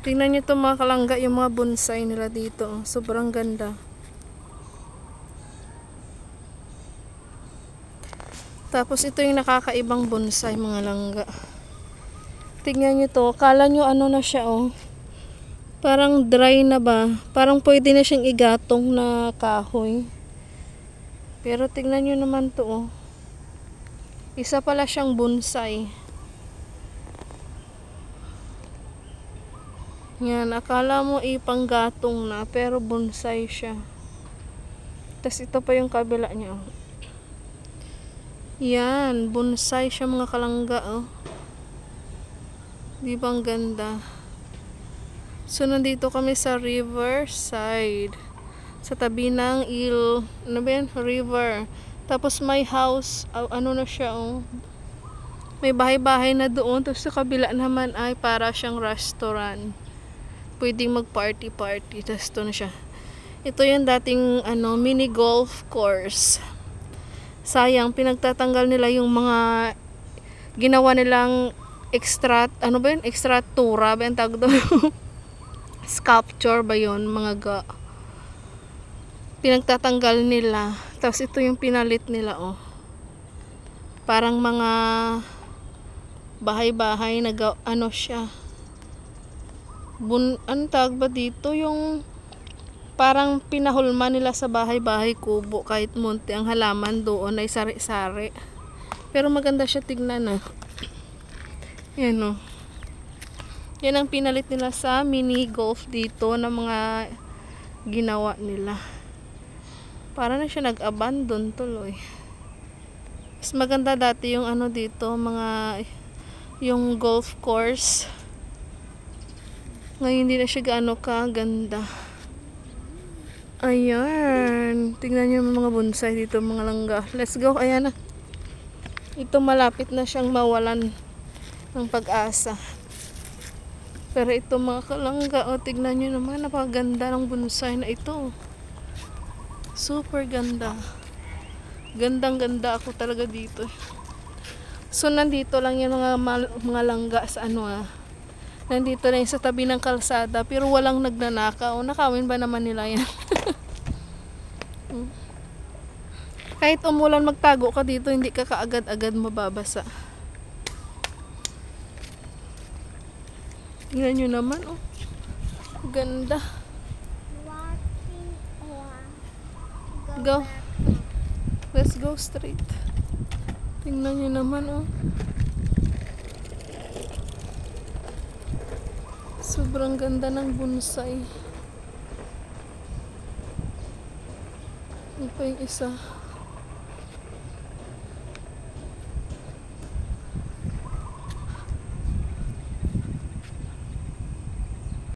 Tingnan nyo ito mga kalangga, yung mga bonsai nila dito. Sobrang ganda. Tapos ito yung nakakaibang bonsai mga langga. Tingnan nyo to. Kala nyo ano na siya oh. Parang dry na ba? Parang pwede na siyang igatong na kahoy. Pero tingnan nyo naman to oh. Isa pala siyang bonsai. Yan, akala mo ipanggatong na, pero bonsai siya. Tapos ito pa yung kabila niya. Oh. Yan, bonsai siya mga kalangga. Oh. Di ba ang ganda? So, nandito kami sa Riverside. Sa tabi ng ano ba yan? River. Tapos may house, ano na siya oh. May bahay-bahay na doon. Tapos sa kabila naman ay para siyang restaurant. Pwedeng mag-party-party. Tapos ito na siya. Ito yung dating mini golf course. Sayang, pinagtatanggal nila yung mga ginawa nilang extra, ano ba yun? Extratura ba yung tawag doon? Sculpture ba yun? Mga pinagtatanggal nila. Tapos ito yung pinalit nila oh. Parang mga bahay-bahay na ano siya. Ano tawag ba dito? Yung parang pinahulma nila sa bahay-bahay kubo. Kahit munti ang halaman doon ay sari-sari. Pero maganda siya tignan ah. Yan oh. Yan ang pinalit nila sa mini golf dito na mga ginawa nila. Para na siya nag-abandon tuloy. Mas maganda dati yung ano dito, yung golf course. Ngayon hindi na siya gaano kaganda. Ayan. Tingnan nyo yung mga bonsai dito, mga langga. Let's go. Ayan na. Ito malapit na siyang mawalan ng pag-asa. Pero ito mga kalangga, o tignan nyo naman, napakaganda ng bonsai na ito. Super ganda. Gandang-ganda ako talaga dito. So, nandito lang yung mga langga sa nandito na yung sa tabi ng kalsada, pero walang nagnanakaw. Nakawin ba naman nila yan? Kahit umulan, magtago ka dito, hindi ka kaagad-agad mababasa. Tingnan nyo naman, oh. Ganda. Go. Let's go straight. Tingnan nyo naman, oh. Sobrang ganda ng bonsai. Ito pa yung isa.